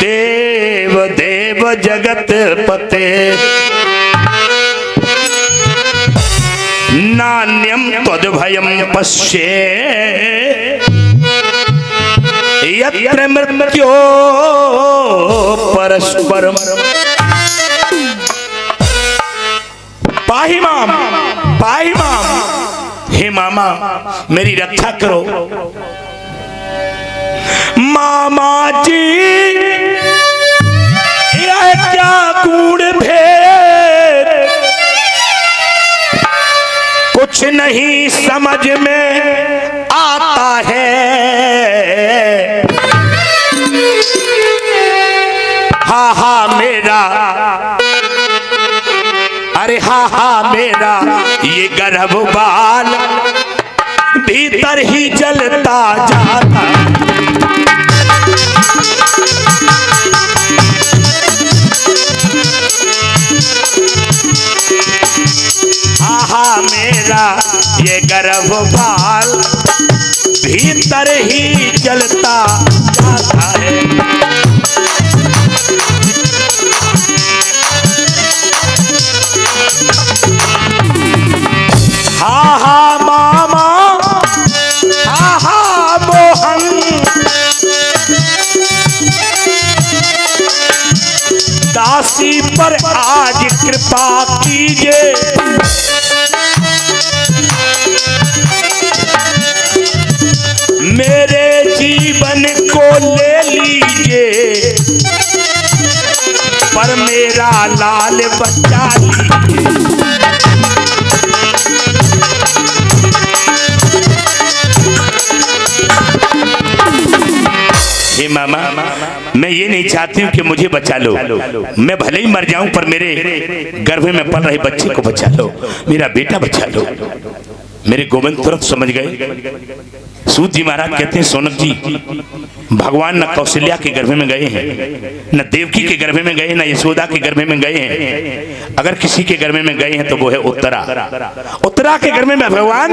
देव देव जगत पते नान्यम तद्भयम पश्ये यत्र मृत्यो परस्परम पाहि माम हे मामा मेरी रक्षा करो। मामा जी यह क्या कूड़ भेद कुछ नहीं समझ में आता है। हा मेरा अरे हा मेरा ये गर्भ बाल भीतर ही जलता जाता। हा मेरा ये गर्भ बाल भीतर ही जलता जाता है। हा मामा हा मोहन दासी पर आज कृपा कीजिए। मेरे जीवन को ले लीजिए पर मेरा लाल बच्चा लीजिए। हे मामा मैं ये नहीं चाहती हूँ कि मुझे बचा लो, मैं भले ही मर जाऊं पर मेरे गर्भ में पल रहे बच्चे को बचा लो, मेरा बेटा बचा लो। मेरे गोविंद तुरंत समझ गए। सूत जी महाराज कहते हैं सोनक जी भगवान न कौशल्या के गर्भ में गए हैं, न देवकी के गर्भ में गए, न यशोदा के गर्भ में गए हैं। अगर किसी के गर्भ में गए हैं तो वो है उत्तरा। उत्तरा के गर्भ में भगवान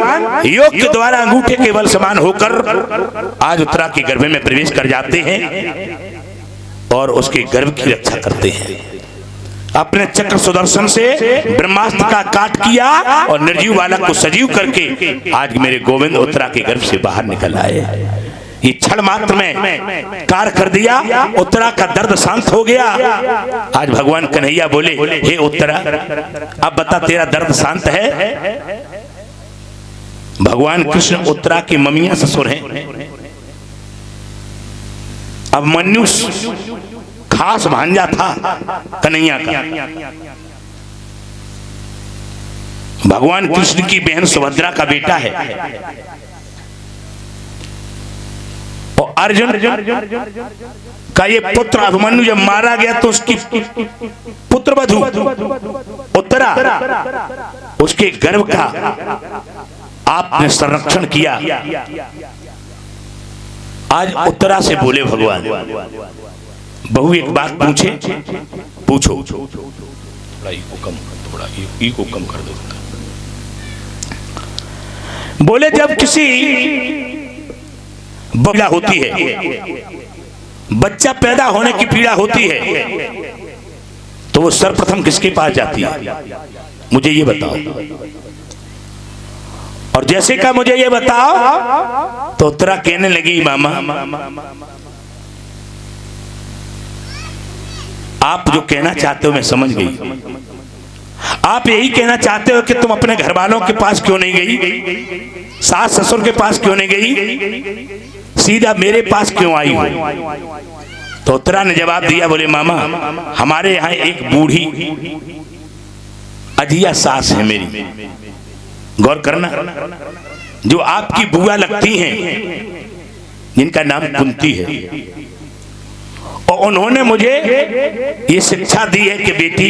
योग के द्वारा अंगूठे के बल समान होकर आज उत्तरा के गर्भ में प्रवेश कर जाते हैं और उसके गर्भ की रक्षा करते हैं। अपने चक्र सुदर्शन से ब्रह्मास्त्र का काट किया और निर्जीव बालक को सजीव करके आज मेरे गोविंद उत्तरा के गर्भ से बाहर निकल आए। ये क्षण मात्र में कार्य कर दिया, उत्तरा का दर्द शांत हो गया। आज भगवान कन्हैया बोले हे उत्तरा अब बता तेरा दर्द शांत है। भगवान कृष्ण उत्तरा की ममिया ससुर हैं। अब मन्यु खास भांजा था कन्हैया का। भगवान कृष्ण की बहन सुभद्रा का बेटा है और अर्जुन का ये पुत्र अभिमन्यु जब मारा गया तो उसकी पुत्रवधू उत्तरा उसके गर्भ का आपने संरक्षण किया। आज उत्तरा से बोले भगवान बहू एक बात पूछे, पूछो। थोड़ा ईगो कम कर दो। बोले जब किसी पीड़ा होती है, बच्चा पैदा होने की पीड़ा होती है तो वो सर्वप्रथम किसके पास जाती है? मुझे ये बताओ। और जैसे का मुझे ये बताओ तो उत्तरा कहने लगी मामा आप जो कहना चाहते हो मैं समझ गई। आप यही कहना चाहते हो कि तुम अपने घर वालों के पास क्यों नहीं गई, सास ससुर के पास क्यों नहीं गई, सीधा मेरे पास क्यों आई हो? तो उत्तरा ने जवाब दिया बोले मामा हमारे यहाँ एक बूढ़ी अजिया सास है मेरी, गौर करना, जो आपकी बुआ लगती हैं, जिनका नाम कुंती है। और उन्होंने मुझे ये शिक्षा दी है कि बेटी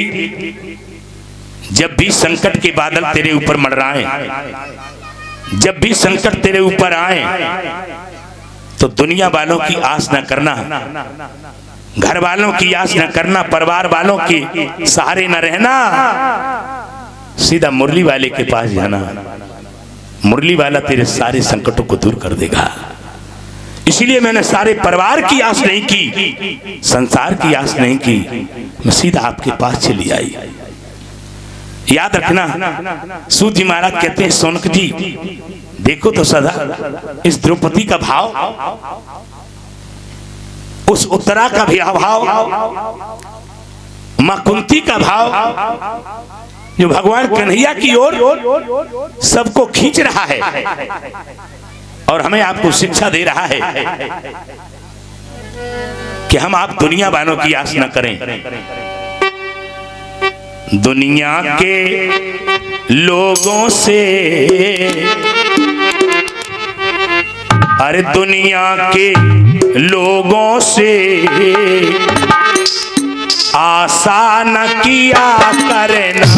जब भी संकट के बादल तेरे ऊपर मंडराएं, जब भी संकट तेरे ऊपर आए तो दुनिया वालों की आस न करना, घर वालों की आस न करना, परिवार वालों के सहारे न रहना, सीधा मुरली वाले के पास जाना। मुरली वाला तेरे सारे संकटों को दूर कर देगा। इसलिए मैंने सारे परिवार की आस नहीं की, संसार की आस नहीं की, मैं सीधा आपके पास चली आई। याद रखना, सूत जी महाराज कहते हैं सोनक जी देखो तो सदा इस द्रौपदी का भाव, उस उत्तरा का भी भाव, मां कुंती का भाव, जो भगवान कन्हैया की ओर सबको खींच रहा है और हमें आपको शिक्षा दे रहा है कि हम आप दुनिया वालों की आस न करें। दुनिया के लोगों से, अरे दुनिया के लोगों से आशा न किया करना।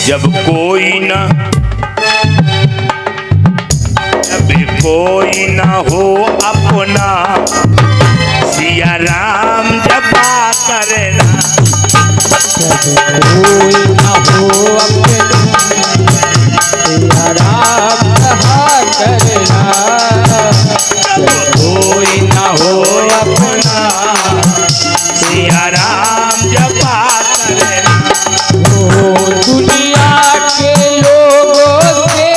जब कोई न हो अपना, सिया राम जपा करना। जब कोई न हो अपना, सिया राम जपा करना। जब कोई न हो अपना, सिया राम जपा करना। दुनिया के लोगों से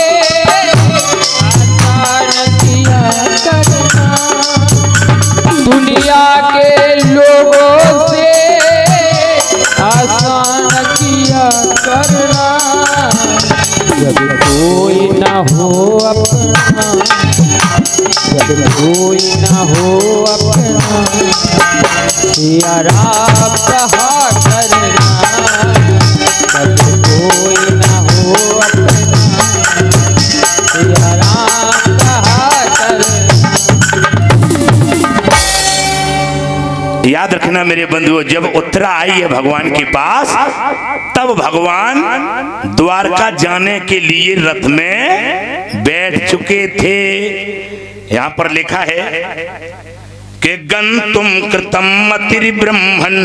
आसान किया करना। दुनिया के लोगों से आसान किया करना। जब कोई ना हो अपना, जब कोई ना हो अपना, सिया राम कहा करना। जब कोई ना हो अपना, सिया राम कहा करना। याद रखना मेरे बंधुओं, जब उत्तरा आई है भगवान के पास, तब भगवान द्वारका जाने के लिए रथ में बैठ चुके थे। यहां पर लिखा है कि गंतुम कृतम मतिर् ब्रह्मन्,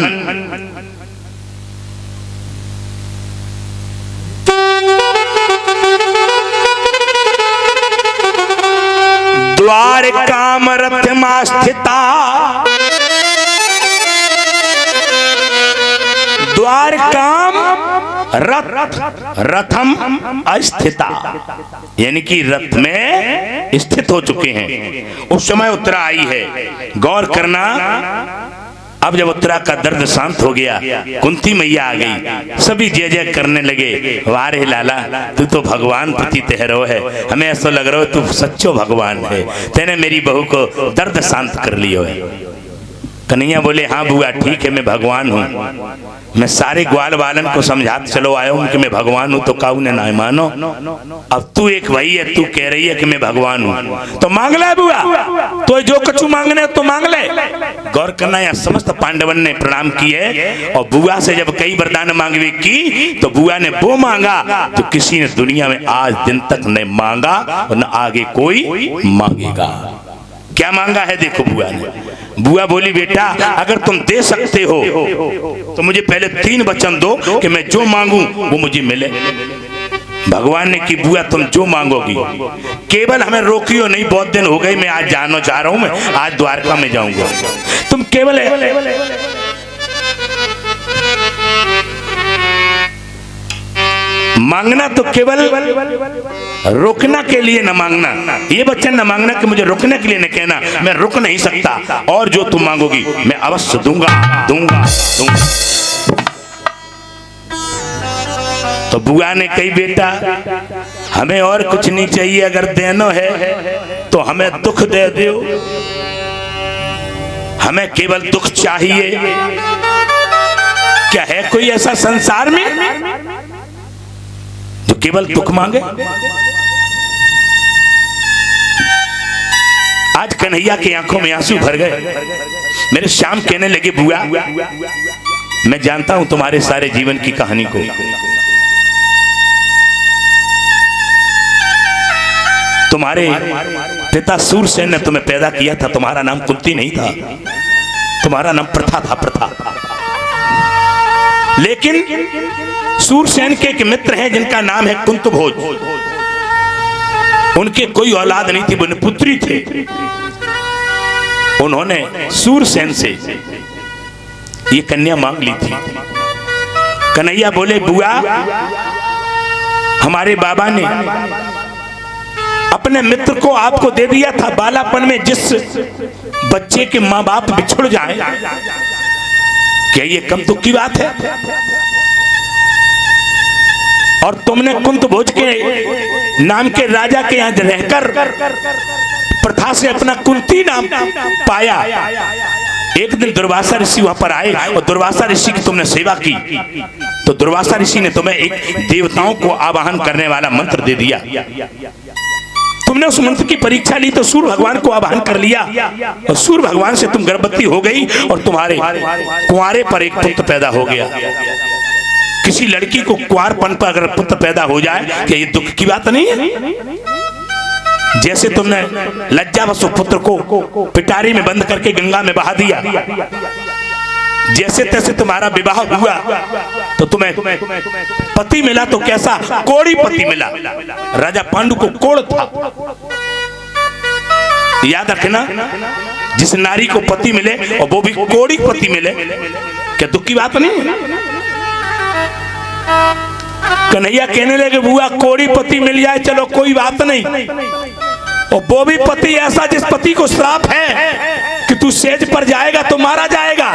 द्वारकाम रथमास्थिता, द्वारकाम रथम अस्थिता, यानी कि रथ में स्थित हो चुके हैं। उस समय उत्तरा आई है। गौर करना, अब जब उत्तरा का दर्द शांत हो गया, कुंती मैया आ गई, सभी जय जय करने लगे। वारे लाला, तू तो भगवान प्रति तेहरो है, हमें ऐसा लग रहा है तू सच्चो भगवान है, तेने मेरी बहू को दर्द शांत कर लियो है। कन्हैया बोले हाँ बुआ ठीक है, मैं भगवान हूँ। मैं सारे ग्वाल वालन को समझाते चलो आया हूँ कि मैं भगवान हूँ, तो काऊ ने ना मानो। अब तू एक भाई है, तू कह रही है कि मैं भगवान हूँ, तो मांग ले बुआ, तो जो कछु मांगने तो मांग ले। गौर करना, यहाँ समस्त पांडवन ने प्रणाम किए और बुआ से जब कई वरदान मांगवे की, तो बुआ ने वो मांगा तो किसी ने दुनिया में आज दिन तक नहीं मांगा और न आगे कोई मांगेगा। क्या मांगा है देखो बुआ ने। बुआ बोली बेटा अगर तुम दे सकते हो तो मुझे पहले 3 वचन दो कि मैं जो मांगू वो मुझे मिले। भगवान ने कि बुआ तुम जो मांगोगी, केवल हमें रोकियो नहीं, बहुत दिन हो गए, मैं आज जानो जा रहा हूं, मैं आज द्वारका में जाऊंगा, तुम केवल मांगना, तो केवल रुकना के लिए न मांगना, ये वचन न मांगना कि मुझे रुकने के लिए न कहना, मैं रुक नहीं सकता, और जो तुम मांगोगी मैं अवश्य दूंगा दूंगा दूंगा। तो बुआ ने कही बेटा हमें और कुछ नहीं चाहिए, अगर देना है तो हमें दुख दे दो, हमें केवल दुख चाहिए। क्या है कोई ऐसा संसार में जो केवल दुख मांगे? आज कन्हैया की आंखों में आंसू भर गए। मेरे श्याम कहने लगे बुआ मैं जानता हूं तुम्हारे सारे जीवन की कहानी को, तुम्हारे पिता सूरसेन ने तुम्हें पैदा किया था, तुम्हारा नाम कुंती नहीं था, तुम्हारा नाम प्रथा था, प्रथा। लेकिन सूरसेन के एक मित्र हैं जिनका नाम है कुंतभोज, उनके कोई औलाद नहीं थी, वो पुत्री थे। उन्होंने सूरसेन से ये कन्या मांग ली थी। कन्हैया बोले बुआ हमारे बाबा ने अपने मित्र को आपको दे दिया था, बालापन में जिस बच्चे के माँ बाप बिछुड़ जाए, क्या ये कम दुख की बात है? और तुमने कुंतभोज के नाम के राजा के यहाँ रहकर प्रथा से अपना कुंती नाम पाया। एक दिन दुर्वासा ऋषि वहां पर आए और दुर्वासा ऋषि की तुमने सेवा की, तो दुर्वासा ऋषि ने तुम्हें एक देवताओं को आवाहन करने वाला मंत्र दे दिया। तुमने उस मंत्र की परीक्षा ली तो सूर्य भगवान को आवाहन कर लिया, और सूर्य भगवान से तुम गर्भवती हो गई और तुम्हारे कुंवारे पर एक पुत्र पैदा हो गया। किसी लड़की को कुंवारपन पर अगर पुत्र पैदा हो जाए क्या ये दुख की बात नहीं है? जैसे तुमने लज्जावश पुत्र को पिटारी में बंद करके गंगा में बहा दिया, जैसे तैसे तुम्हारा विवाह हुआ तो तुम्हें पति मिला, तो कैसा कोड़ी पति मिला। राजा पांडु को कोड़ था, याद रखना, जिस नारी को पति मिले और वो भी कोड़ी पति मिले, क्या दुख की बात नहीं है? कन्हैया कहने लगे बुआ कोड़ी पति मिल जाए चलो कोई बात नहीं, और वो भी पति ऐसा जिस पति को श्राप है कि तू सेज पर जाएगा तो मारा जाएगा।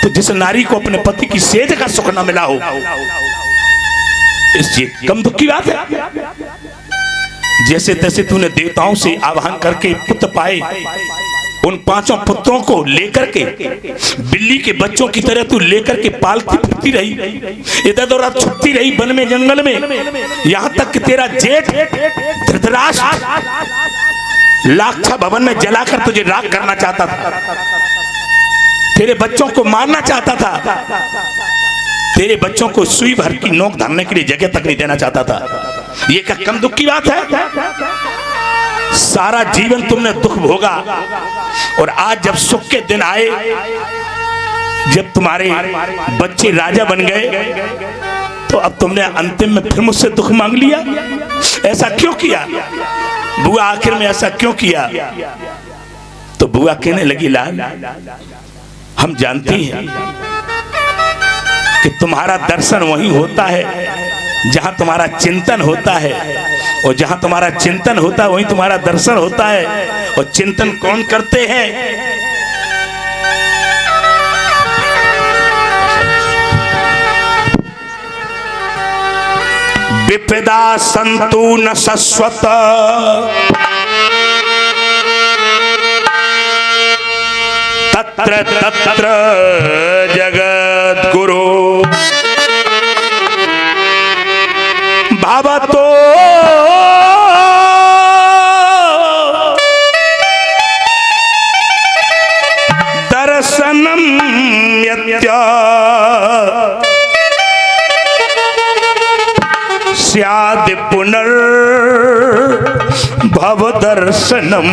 तो जिस नारी को अपने पति की सेज का सुख न मिला हो, इससे कम दुख की बात है? जैसे तैसे तूने देवताओं से आवाहन करके पुत्र पाए, उन पांचों पुत्रों को लेकर के बिल्ली के बच्चों की तरह तू लेकर के पालती फिरती रही, इधर उधर छुपती रही वन में जंगल में, यहां तक कि तेरा जेठ धृतराष्ट्र लाक्षा भवन में जलाकर तुझे राख करना चाहता था, तेरे बच्चों को मारना चाहता था, तेरे बच्चों को सुई भर की नोक धरने के लिए जगह तक नहीं देना चाहता था। ये क्या कम दुख की बात है? सारा जीवन तुमने दुख भोगा, और आज जब सुख के दिन आए, जब तुम्हारे बच्चे राजा बन गए, तो अब तुमने अंतिम में फिर मुझसे दुख मांग लिया। ऐसा क्यों किया बुआ? आखिर में ऐसा क्यों किया? तो बुआ कहने लगी लाल हम जानती हैं कि तुम्हारा दर्शन वही होता है जहां तुम्हारा चिंतन होता है, और जहां तुम्हारा चिंतन होता है वहीं तुम्हारा दर्शन होता है। और चिंतन कौन करते हैं? विपदा संतु न शश्वत तत्र तत्र जगत गुरु भावतो दर्शनम यत्य स्याद पुनर्भव दर्शनम।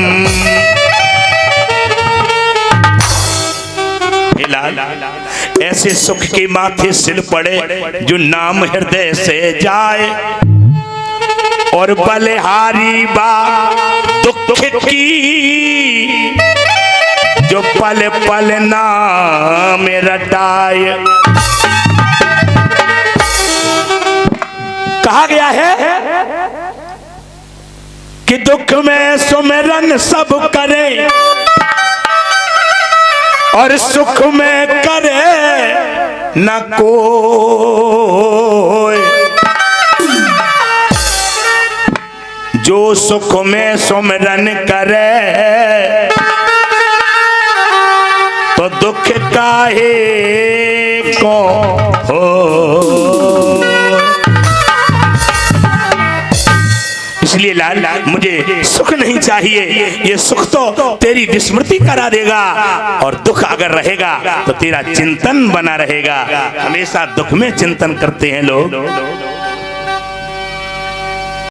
ऐसे सुख के माथे सिल पड़े जो नाम हृदय से जाए, और बलिहारी बा दुख की जो पल पल नाम रटाए। कहा गया है कि दुख में सुमिरन सब करे और सुख में करे न कोई। जो सुख में सुमिरन करे तो दुख काहे को हो। इसलिए लाल मुझे सुख नहीं चाहिए, ये सुख तो तेरी विस्मृति करा देगा और दुख अगर रहेगा तो तेरा चिंतन बना रहेगा। हमेशा दुख में चिंतन करते हैं लोग।